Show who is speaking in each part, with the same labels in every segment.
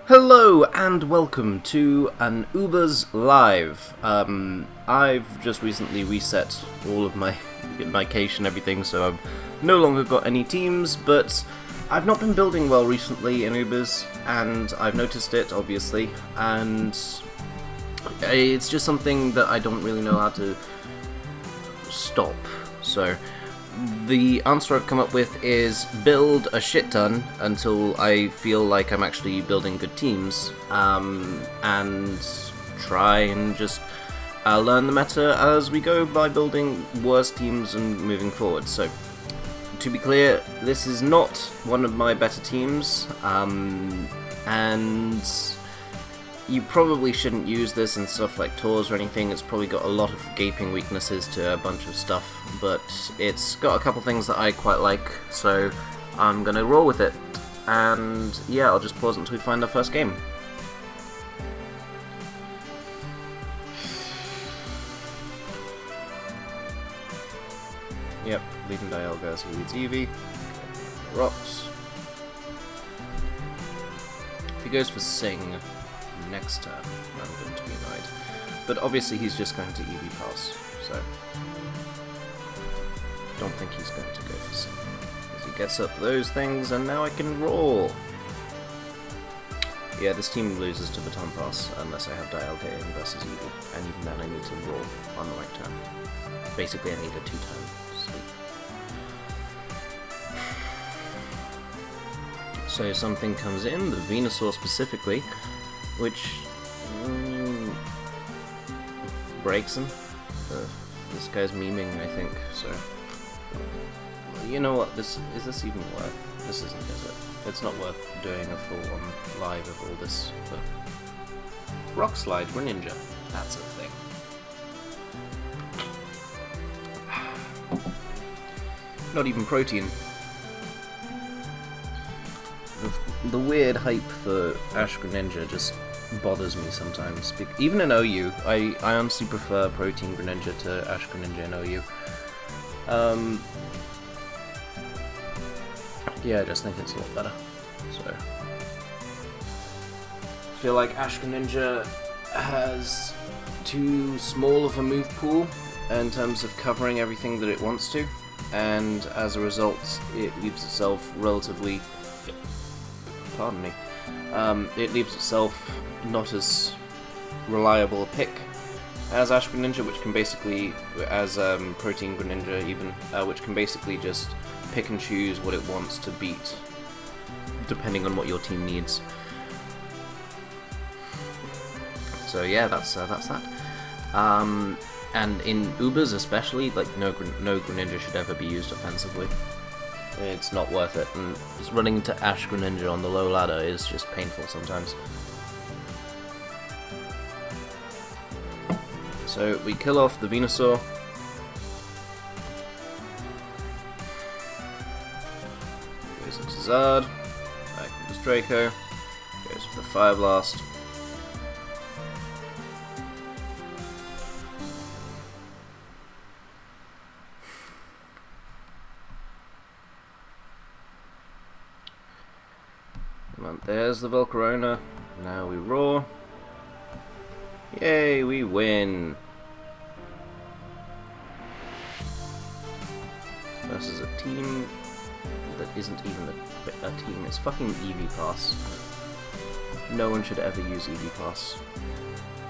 Speaker 1: Hello and welcome to an Ubers Live. I've just recently reset all of my cache and everything, so I've no longer got any teams, but I've not been building well recently in Ubers, and I've noticed it, obviously, and it's just something that I don't really know how to stop, so the answer I've come up with is build a shit ton until I feel like I'm actually building good teams, and try and just learn the meta as we go by building worse teams and moving forward. So, to be clear, this is not one of my better teams, and you probably shouldn't use this in stuff like tours or anything. It's probably got a lot of gaping weaknesses to a bunch of stuff, but it's got a couple things that I quite like, so I'm gonna roll with it. And yeah, I'll just pause until we find our first game. Yep, leading Dialga as he leads Eevee. Rocks. If he goes for Sing next turn, I'm going to be annoyed. But obviously he's just going to Eevee pass, so don't think he's going to go for Sing. As he gets up those things, and now I can roll! Yeah, this team loses to Baton Pass unless I have Dialga in versus Eevee, and even then I need to roll on the right turn. Basically I need a 2-turn sleep. So something comes in, the Venusaur specifically, which breaks him. This guy's memeing, I think, so you know what, is this even worth? This isn't, is it? It's not worth doing a full-on live of all this, but Rock Slide, Greninja, that's a thing. Not even Protein. The weird hype for Ash Greninja just bothers me sometimes. Even in OU, I honestly prefer Protein Greninja to Ash Greninja in OU. Yeah, I just think it's a lot better. So, I feel like Ash Greninja has too small of a move pool in terms of covering everything that it wants to, and as a result, it leaves itself relatively. Pardon me. It leaves itself not as reliable a pick as Ash Greninja, which can basically, as Protein Greninja even, which can basically just pick and choose what it wants to beat, depending on what your team needs. So yeah, that's that. And in Ubers especially, like no Greninja should ever be used offensively. It's not worth it, and just running into Ash Greninja on the low ladder is just painful sometimes. So we kill off the Venusaur. Goes into Zard, back into Draco, goes for the Fire Blast. There's the Volcarona. Now we roar. Yay, we win! Versus a team that isn't even a team. It's fucking Eevee Pass. No one should ever use Eevee Pass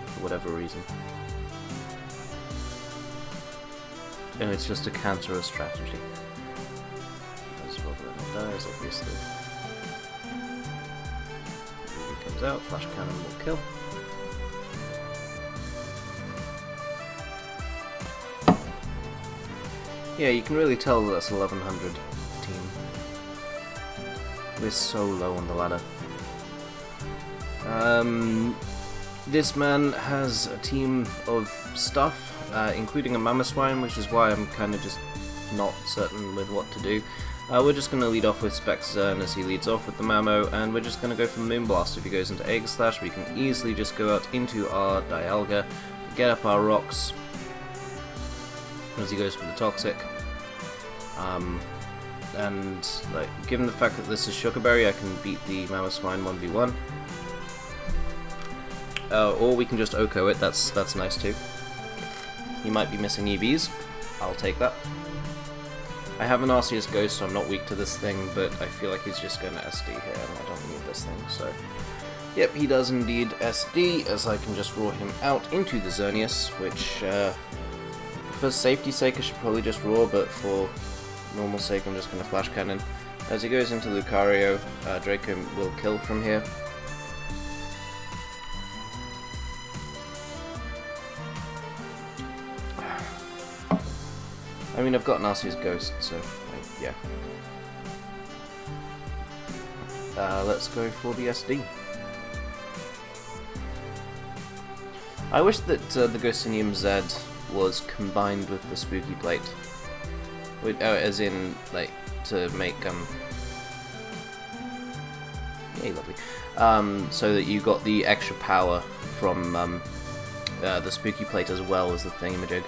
Speaker 1: for whatever reason. And it's just a cancerous strategy. As Volcarona dies, obviously. Comes out, Flash Cannon will kill. Yeah, you can really tell that that's 1100 team. We're so low on the ladder. This man has a team of stuff, including a Mamoswine, which is why I'm kind of just not certain with what to do. We're just going to lead off with Specsern as he leads off with the Mamo, and we're just going to go for Moonblast. If he goes into Egg Slash, we can easily just go out into our Dialga, get up our rocks as he goes for the Toxic. And like, given the fact that this is Sugar Berry, I can beat the Mamoswine 1v1. or we can just Oko it, that's nice too. He might be missing EVs, I'll take that. I have an Arceus Ghost, so I'm not weak to this thing, but I feel like he's just going to SD here, and I don't need this thing, so... Yep, he does indeed SD, as I can just roar him out into the Xerneas, which, for safety's sake I should probably just roar, but for normal sake I'm just going to Flash Cannon. As he goes into Lucario, Draco will kill from here. I mean, I've got Arceus Ghost, so, yeah. Let's go for the SD. I wish that the Ghostinium Z was combined with the Spooky Plate. As in, like, to make, yay, lovely. So that you got the extra power from the Spooky Plate as well as the thingamajig.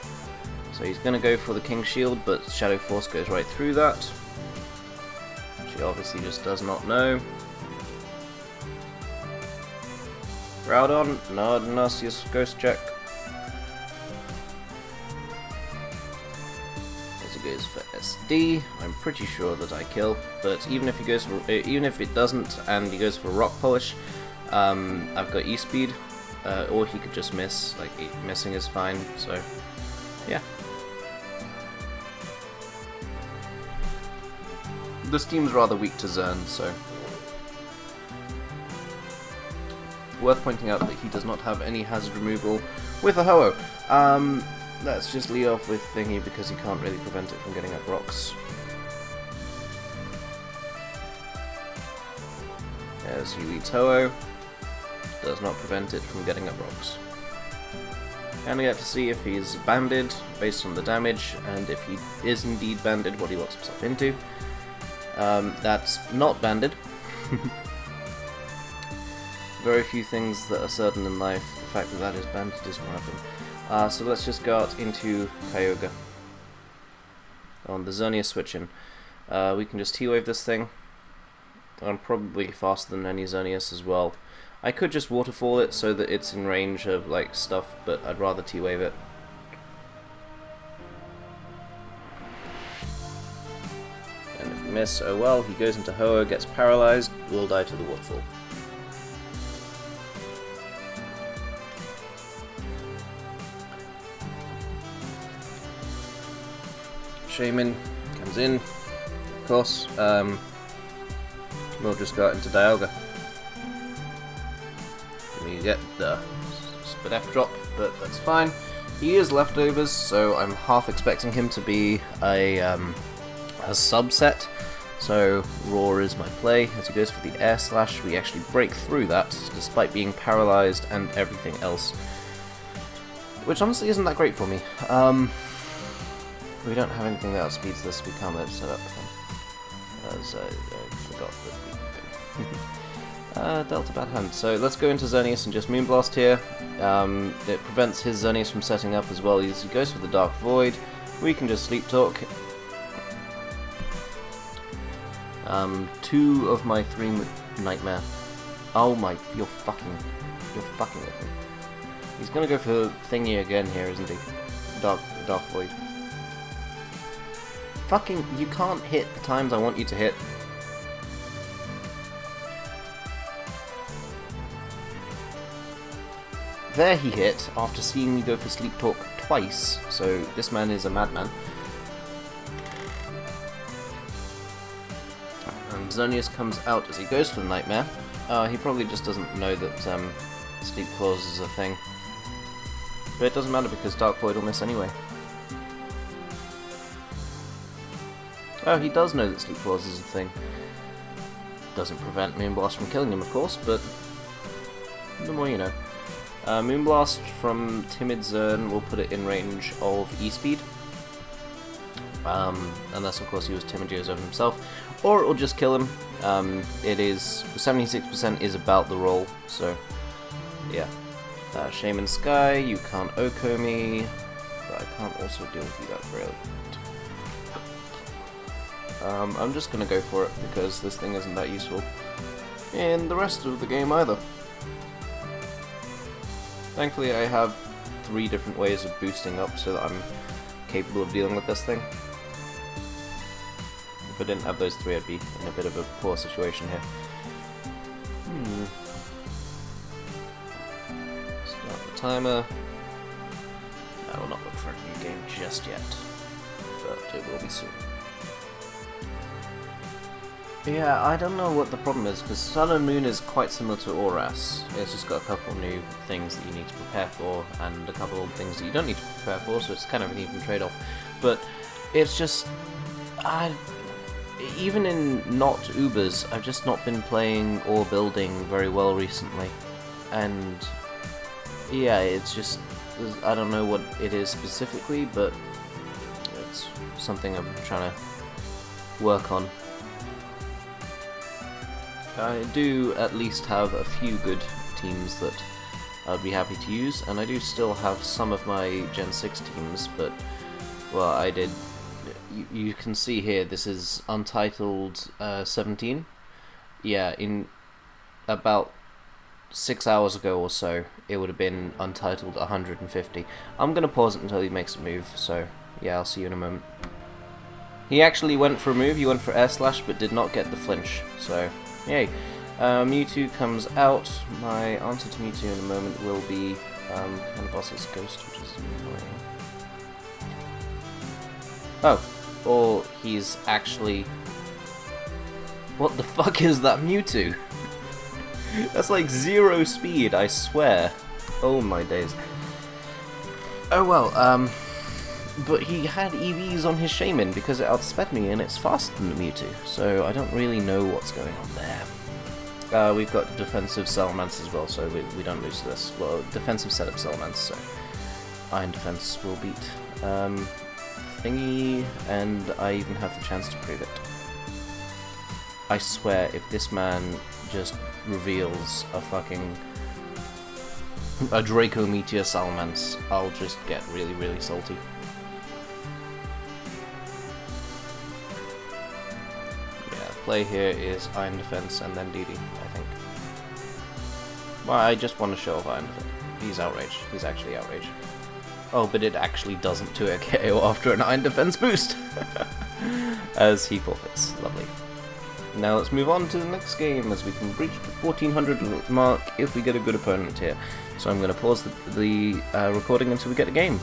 Speaker 1: So he's going to go for the King's Shield, but Shadow Force goes right through that. She obviously just does not know. Groudon, not an Arceus Ghost check. As he goes for SD, I'm pretty sure that I kill. But even if he goes for, even if it doesn't, and he goes for Rock Polish, I've got E-Speed, or he could just miss. Like missing is fine. So yeah. This team's rather weak to Xern, so worth pointing out that he does not have any hazard removal with a Ho-Oh. Let's just lead off with Thingy because he can't really prevent it from getting up rocks. As he leads Ho-Oh, does not prevent it from getting up rocks. And we get to see if he's banded based on the damage, and if he is indeed banded, what he locks himself into. That's not banded. Very few things that are certain in life. The fact that that is banded is one of them. So let's just go out into Kyogre. On the Xerneas switching. We can just T-Wave this thing. I'm probably faster than any Xerneas as well. I could just Waterfall it so that it's in range of like stuff, but I'd rather T-Wave it. And if we miss, oh well, he goes into Ho-Oh, gets paralyzed, will die to the Waterfall. Shaman comes in, of course. We'll just go out into Dialga. We get the Spit F drop, but that's fine. He is leftovers, so I'm half expecting him to be a subset. So Roar is my play. As he goes for the Air Slash, we actually break through that, despite being paralyzed and everything else. Which honestly isn't that great for me. We don't have anything that outspeeds this, we can't let it set up. As I forgot that we did. Delta Bad Hand. So let's go into Xerneas and just Moonblast here. It prevents his Xerneas from setting up as well. As he goes for the Dark Void, we can just Sleep Talk. 2 of my 3 Nightmare. Oh my, you're fucking with me. He's gonna go for Thingy again here, isn't he? Dark Void. Fucking, you can't hit the times I want you to hit. There he hit, after seeing me go for Sleep Talk twice, so this man is a madman. And Xerneas comes out as he goes for the Nightmare. He probably just doesn't know that Sleep Clause is a thing. But it doesn't matter because Dark Void will miss anyway. Oh, he does know that Sleep Clause is a thing. Doesn't prevent Moonblast from killing him, of course, but the more you know. Moonblast from Timid Xern will put it in range of E-Speed. Unless, of course, he was Timid Geozoan himself. Or it will just kill him. It is 76% is about the roll, so yeah. Shaman Sky, you can't Oko me, but I can't also deal with you that really. I'm just gonna go for it because this thing isn't that useful in the rest of the game either. Thankfully I have 3 different ways of boosting up so that I'm capable of dealing with this thing. If I didn't have those 3, I'd be in a bit of a poor situation here. Start the timer. I will not look for a new game just yet, but it will be soon. Yeah, I don't know what the problem is, because Sun and Moon is quite similar to Auras. It's just got a couple new things that you need to prepare for, and a couple of things that you don't need to prepare for, so it's kind of an even trade-off. But it's just... even in not Ubers, I've just not been playing or building very well recently. And yeah, it's just... I don't know what it is specifically, but it's something I'm trying to work on. I do at least have a few good teams that I'd be happy to use, and I do still have some of my Gen 6 teams, but, well, I did... You can see here, this is Untitled 17. Yeah, in about 6 hours ago or so, it would have been Untitled 150. I'm going to pause it until he makes a move, so yeah, I'll see you in a moment. He actually went for a move, he went for Air Slash, but did not get the flinch, so... Yay. Mewtwo comes out. My answer to Mewtwo in a moment will be kind of boss's Ghost, which is annoying. Oh, or he's actually... What the fuck is that Mewtwo? That's like 0 speed, I swear. Oh my days. Oh well, but he had EVs on his Shaman because it outsped me and it's faster than the Mewtwo, so I don't really know what's going on there. We've got defensive Salamence as well, so we don't lose to this. Well, defensive setup Salamence, so Iron Defense will beat Thingy, and I even have the chance to prove it. I swear, if this man just reveals a Draco Meteor Salamence, I'll just get really, really salty. Play here is Iron Defense and then DD, I think. Well, I just want to show off Iron Defense. He's outraged. He's actually outraged. Oh, but it actually doesn't do a KO after an Iron Defense boost! As he forfeits. Lovely. Now let's move on to the next game, as we can reach the 1400 mark if we get a good opponent here. So I'm going to pause the recording until we get a game.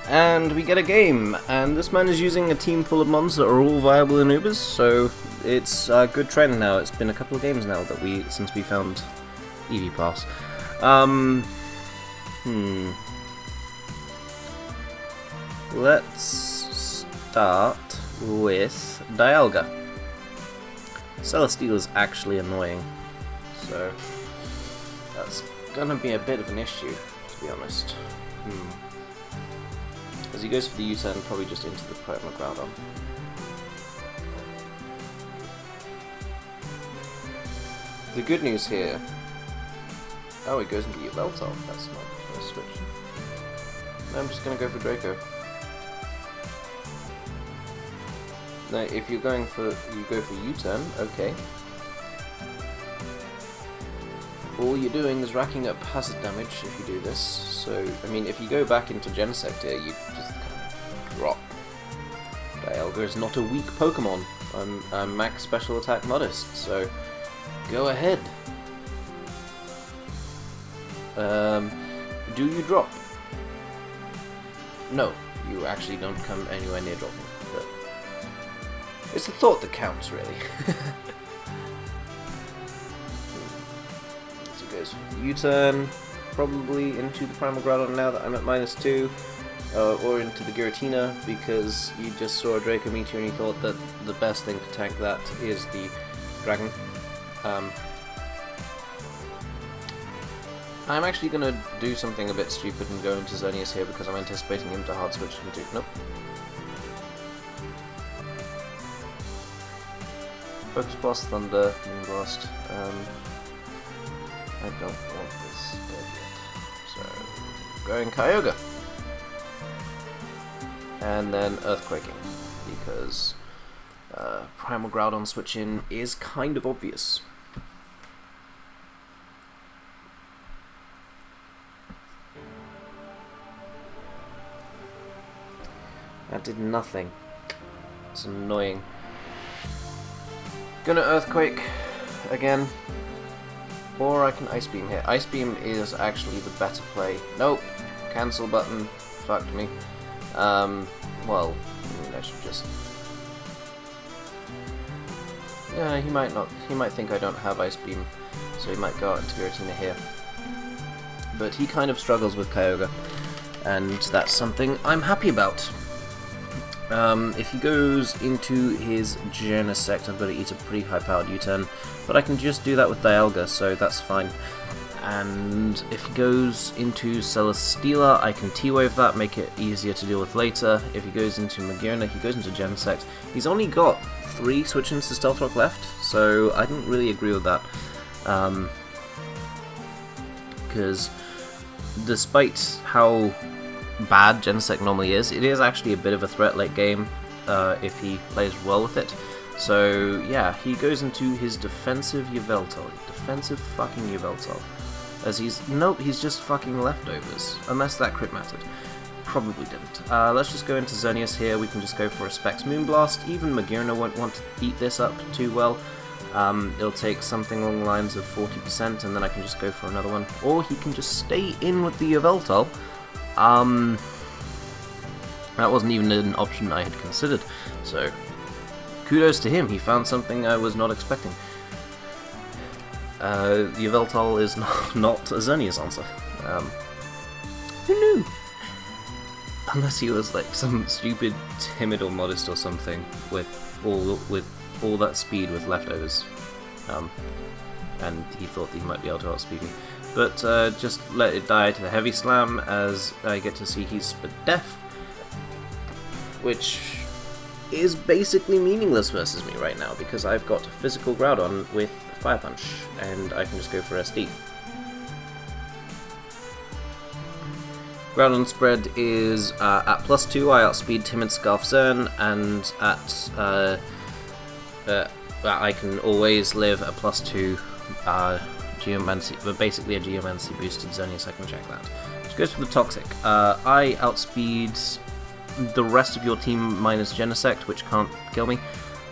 Speaker 1: And we get a game, and this man is using a team full of mons that are all viable in Ubers, so it's a good trend now. It's been a couple of games now that since we found EV Pass. Let's start with Dialga. Celesteela is actually annoying, so that's gonna be a bit of an issue, to be honest. As he goes for the U-turn, probably just into the Primal Groudon. The good news here... Oh, it goes into Yveltal. That's not going to switch. No, I'm just going to go for Draco. No, if you're going for... You go for U-turn, okay. All you're doing is racking up hazard damage if you do this, so, I mean, if you go back into Genesect here, you just kind of drop. Dialga is not a weak Pokemon. I'm max special attack modest, so go ahead. Do you drop? No, you actually don't come anywhere near dropping, but it's the thought that counts, really. U-turn, probably into the Primal Groudon now that I'm at -2, or into the Giratina, because you just saw a Draco Meteor and you thought that the best thing to tank that is the Dragon. I'm actually going to do something a bit stupid and go into Xerneas here because I'm anticipating him to hard switch into... Nope. Focus Blast, Thunder, Moonblast. I don't want this dead yet. So, going Kyogre. And then Earthquaking, because Primal Groudon switch in is kind of obvious. That did nothing. It's annoying. Gonna Earthquake again. Or I can Ice Beam here. Ice Beam is actually the better play. Nope. Cancel button. Fucked me. Well, I should just... Yeah, he might not. He might think I don't have Ice Beam, so he might go out into Giratina here. But he kind of struggles with Kyogre, and that's something I'm happy about. If he goes into his Genesect, I've got to eat a pretty high-powered U-turn, but I can just do that with Dialga, so that's fine. And if he goes into Celesteela, I can T-Wave that, make it easier to deal with later. If he goes into Magearna, he goes into Genesect. He's only got 3 switch-ins to Stealth Rock left, so I didn't really agree with that. Because despite how bad Genesect normally is, it is actually a bit of a threat late game if he plays well with it. So yeah, he goes into his defensive Yveltal. Defensive fucking Yveltal. As he's just fucking leftovers. Unless that crit mattered. Probably didn't. Let's just go into Xerneas here. We can just go for a Specs Moonblast. Even Magearna won't want to eat this up too well. It'll take something along the lines of 40%, and then I can just go for another one. Or he can just stay in with the Yveltal. That wasn't even an option I had considered. So, kudos to him. He found something I was not expecting. The Yveltal is not a Xerneas answer. Who knew? Unless he was like some stupid timid or modest or something with all that speed with leftovers, and he thought he might be able to outspeed me. But just let it die to the Heavy Slam as I get to see he's Spadef, which is basically meaningless versus me right now because I've got Physical Groudon with Fire Punch, and I can just go for SD. Groudon spread is at +2, I outspeed Timid Scarf Zern, and at I can always live a +2 Geomancy, but basically a Geomancy boosted Xerneas, I can check that. Which goes for the Toxic. I outspeed the rest of your team minus Genesect, which can't kill me.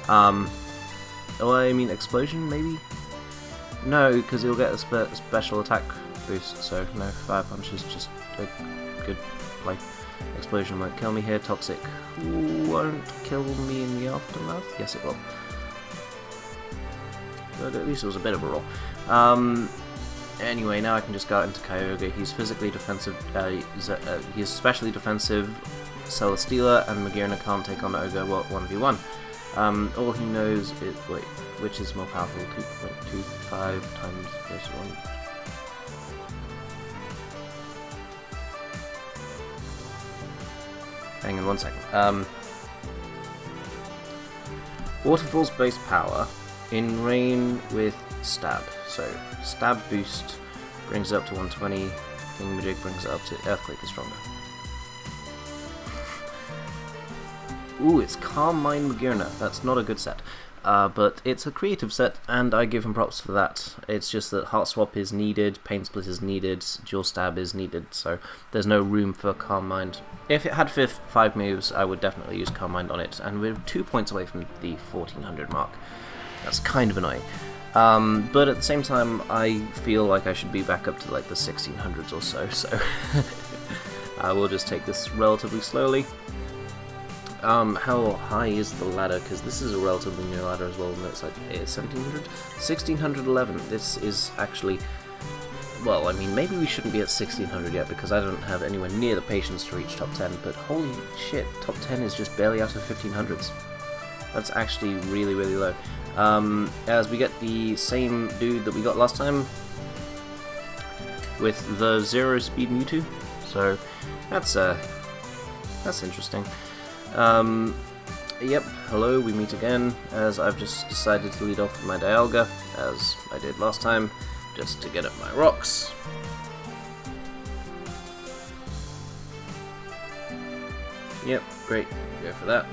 Speaker 1: Oh, I mean Explosion, maybe? No, because he'll get a special attack boost, so no, Fire Punch is just a good play. Explosion won't kill me here, Toxic won't kill me in the aftermath? Yes it will. But at least it was a bit of a roll. Anyway, now I can just go out into Kyogre. He's physically defensive, he's specially defensive, Celesteela, and Magearna can't take on Ogre 1v1. All he knows is, wait, which is more powerful, 2.25 times this one. Hang on 1 second. Waterfall's base power in rain with stab. So stab boost brings it up to 120. Thingamajig brings it up to Earthquake is stronger. Ooh, it's Calm Mind Magearna. That's not a good set. But it's a creative set, and I give him props for that. It's just that Heart Swap is needed, Pain Split is needed, Dual Stab is needed, so there's no room for Calm Mind. If it had 5 moves, I would definitely use Calm Mind on it, and we're 2 points away from the 1400 mark. That's kind of annoying. But at the same time, I feel like I should be back up to like the 1600s or so, I will just take this relatively slowly. How high is the ladder? Because this is a relatively new ladder as well, and it's like 1700? 1611. This is actually... Well, I mean, maybe we shouldn't be at 1600 yet, because I don't have anywhere near the patience to reach top 10, but holy shit, top 10 is just barely out of 1500s. That's actually really, really low. As we get the same dude that we got last time, with the 0 speed Mewtwo, so that's interesting. Yep, hello, we meet again, as I've just decided to lead off with my Dialga, as I did last time, just to get up my rocks. Yep, great, go for that.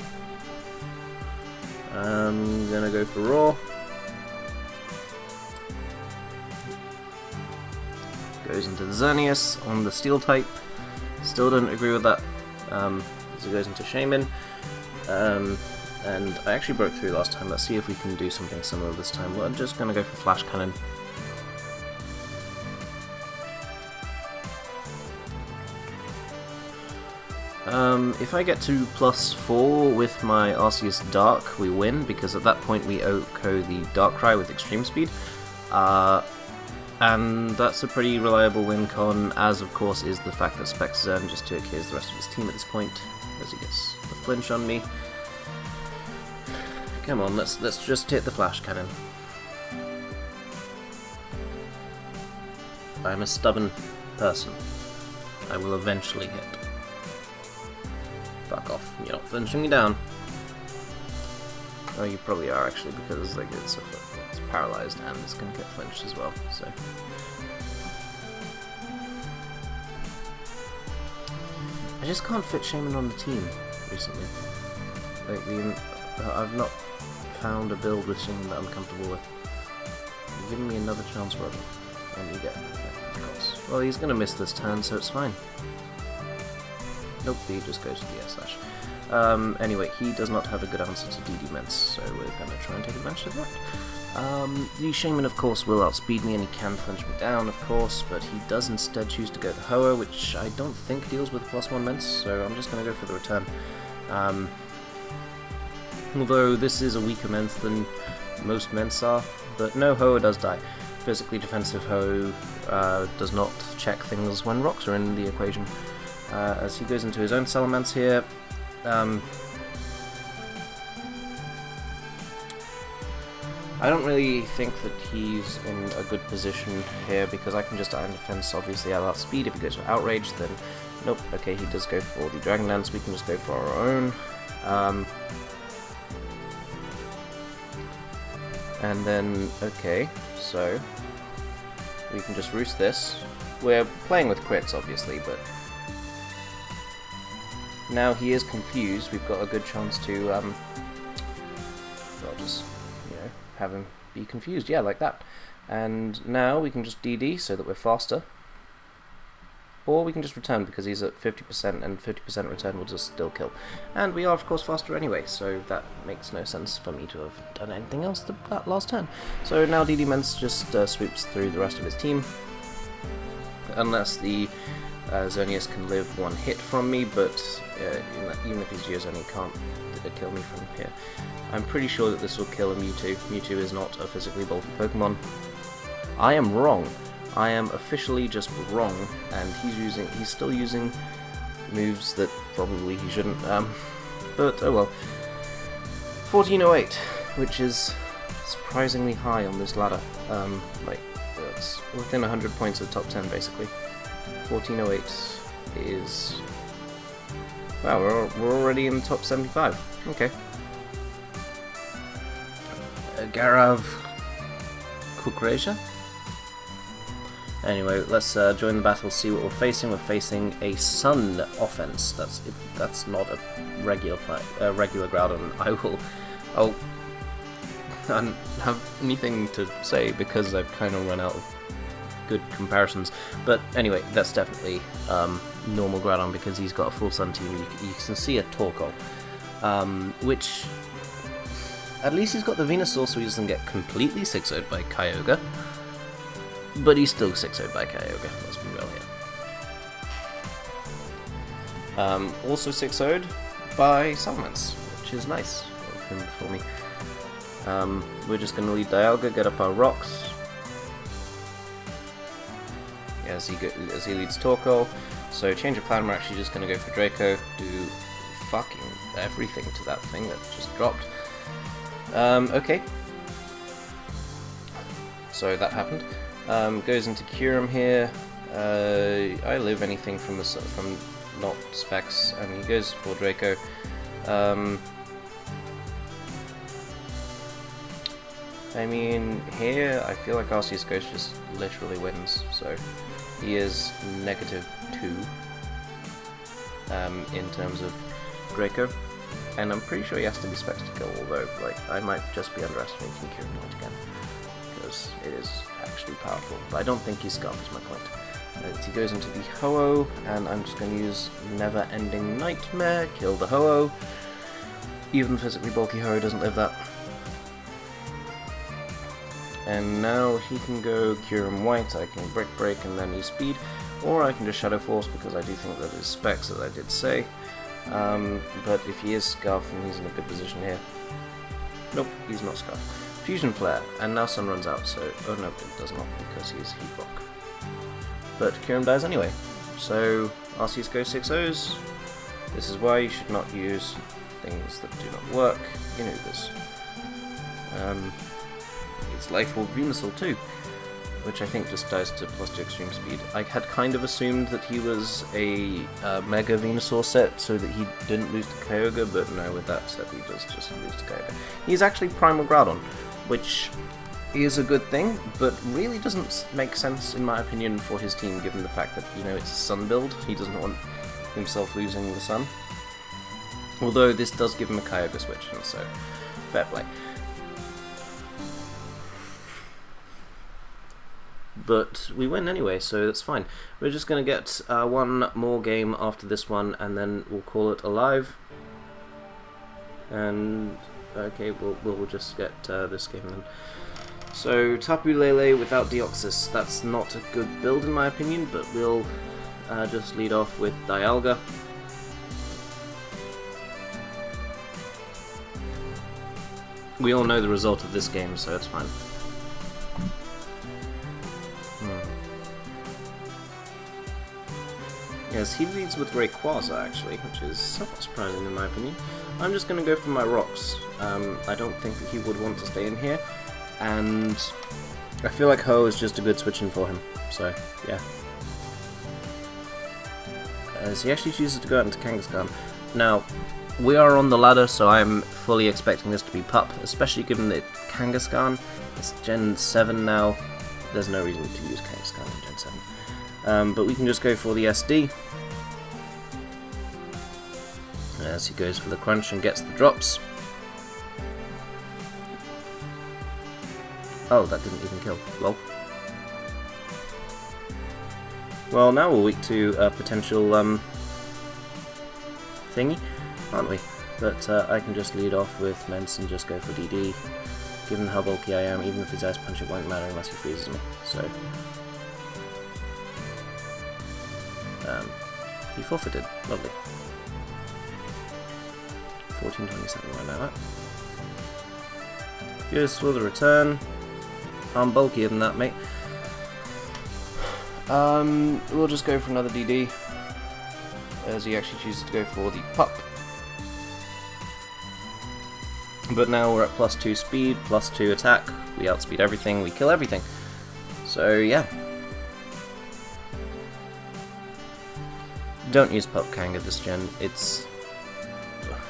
Speaker 1: I'm gonna go for Roar. Goes into the Xerneas on the Steel type. Still don't agree with that. he goes into Shaman. And I actually broke through last time. Let's see if we can do something similar this time. We're just going to go for Flash Cannon. If I get to +4 with my Arceus Dark, we win, because at that point we OHKO the Darkrai with extreme speed. And that's a pretty reliable win con, as of course is the fact that Spexzern just 2Ks the rest of his team at this point, as he gets the flinch on me. Come on, let's just hit the Flash Cannon. I'm a stubborn person. I will eventually hit. Fuck off, you're not flinching me down. Oh, you probably are actually, because like it's paralyzed and it's gonna get flinched as well, so. I just can't fit Shaman on the team recently. Like I've not found a build with Shaman that I'm comfortable with. You're giving me another chance, Robin, and you get it. Of course. Well, he's gonna miss this turn, so it's fine. Nope, he just goes to the S-Slash. Anyway, he does not have a good answer to DD Mence, so we're going to try and take advantage of that. The Shaman, of course, will outspeed me, and he can flinch me down, of course, but he does instead choose to go the Hoa, which I don't think deals with +1 Mence, so I'm just going to go for the return. Although this is a weaker Mence than most Mence are, but no, Hoa does die. Physically defensive Hoa does not check things when rocks are in the equation. As he goes into his own Salamence here. I don't really think that he's in a good position here, because I can just Iron Defense obviously at that speed. If he goes for Outrage, then nope, okay, he does go for the Dragon Dance, we can just go for our own. And then, okay, so we can just Roost this. We're playing with crits obviously, but now he is confused. We've got a good chance to, well, just, you know, have him be confused. Yeah, like that. And now we can just DD so that we're faster. Or we can just return, because he's at 50%, and 50% return will just still kill. And we are, of course, faster anyway, so that makes no sense for me to have done anything else that last turn. So now DD Mence just swoops through the rest of his team. Unless the Xerneas can live one hit from me, but even if he's Geozone, he can't kill me from here. I'm pretty sure that this will kill a Mewtwo. Mewtwo is not a physically bulky Pokemon. I am wrong. I am officially just wrong, and he's still using moves that probably he shouldn't. But oh well. 1408, which is surprisingly high on this ladder. Like it's within 100 points of top 10 basically. 1408 is... wow, we're already in the top 75. Okay. Garav Kukrasia? Anyway, let's join the battle, see what we're facing. We're facing a Sun offense. That's not a regular Groudon. I'll don't have anything to say because I've kind of run out of good comparisons. But anyway, that's definitely normal Groudon because he's got a full Sun team. You can see a Torkoal, which at least he's got the Venusaur, so he doesn't get completely 6-0'd by Kyogre. But he's still 6-0'd by Kyogre, let's be real here. Also 6-0'd by Salamence, which is nice of him for me. We're just going to lead Dialga, get up our rocks. As he leads Torkoal. So change of plan, we're actually just going to go for Draco, do fucking everything to that thing that just dropped. Okay. So that happened. Goes into Kyurem here. I live anything from not Specs, and he goes for Draco. I mean, here I feel like Arceus Ghost just literally wins, so he is -2 in terms of Draco, and I'm pretty sure he has to be Specs to kill, although like I might just be underestimating Kyurem once again, because it is actually powerful, but I don't think he's Scarf is my point. He goes into the Ho-Oh, and I'm just going to use Never Ending Nightmare, kill the Ho-Oh. Even physically bulky Ho-Oh doesn't live that. And now he can go Cure him White, I can Break, and then use Speed, or I can just Shadow Force because I do think that his specs, as I did say. But if he is Scarf, then he's in a good position here. Nope, he's not Scarf. Fusion Flare, and now Sun runs out, so... oh no, it does not, because he's Heat Rock. But Kyurem dies anyway, so Arceus goes 6-0s. This is why you should not use things that do not work in Ubers. It's Life Orb Venusaur too, which I think just dies to +2 extreme speed. I had kind of assumed that he was a Mega Venusaur set so that he didn't lose to Kyogre, but no, with that set he does just lose to Kyogre. He's actually Primal Groudon, which is a good thing, but really doesn't make sense in my opinion for his team, given the fact that, you know, it's a Sun build. He doesn't want himself losing the Sun. Although this does give him a Kyogre switch, and so fair play. But we win anyway, so that's fine. We're just going to get one more game after this one, and then we'll call it a live. And okay, we'll just get this game then. So Tapu Lele without Deoxys, that's not a good build in my opinion, but we'll just lead off with Dialga. We all know the result of this game, so it's fine. Yes, he leads with Rayquaza actually, which is somewhat surprising in my opinion. I'm just going to go for my rocks. I don't think that he would want to stay in here, and I feel like Ho is just a good switch in for him, so yeah. As he actually chooses to go out into Kangaskhan. Now, we are on the ladder, so I'm fully expecting this to be Pup, especially given that Kangaskhan is Gen 7 now. There's no reason to use Kangaskhan in Gen 7. But we can just go for the SD. As he goes for the crunch and gets the drops. Oh, that didn't even kill. Lol. Well, now we're weak to a potential thingy, aren't we? But I can just lead off with Mence and just go for DD. Given how bulky I am, even if his Ice Punch, it won't matter unless he freezes me. So he forfeited. Lovely. 1427 right now. Here's for the return. I'm bulkier than that, mate. We'll just go for another DD, as he actually chooses to go for the Pup. But now we're at +2 speed, +2 attack, we outspeed everything, we kill everything. So yeah. Don't use Pup Kanga this gen.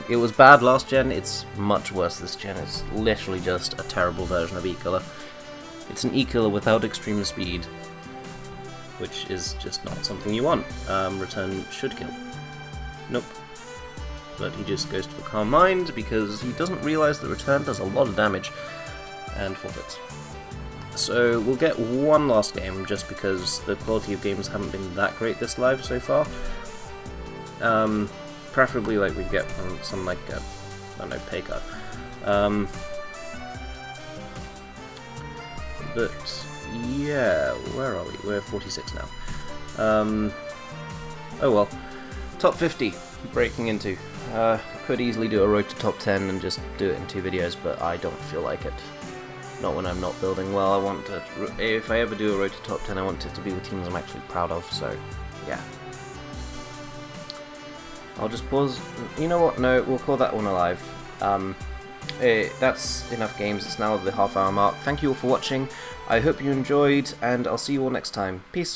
Speaker 1: It was bad last gen, it's much worse this gen. It's literally just a terrible version of E-Killer. It's an E-Killer without extreme speed, which is just not something you want. Return should kill. Nope. But he just goes to a Calm Mind because he doesn't realise that Return does a lot of damage, and forfeits. So we'll get one last game just because the quality of games haven't been that great this live so far. Preferably like we get some like, I don't know, pay cut. But yeah, where are we? We're 46 now. Oh well. Top 50, breaking into. Could easily do a road to top 10 and just do it in 2 videos, but I don't feel like it. Not when I'm not building well. I want to, if I ever do a road to top 10, I want it to be with teams I'm actually proud of, so yeah. I'll just pause. You know what? No, we'll call that one alive. That's enough games. It's now the half-hour mark. Thank you all for watching. I hope you enjoyed, and I'll see you all next time. Peace.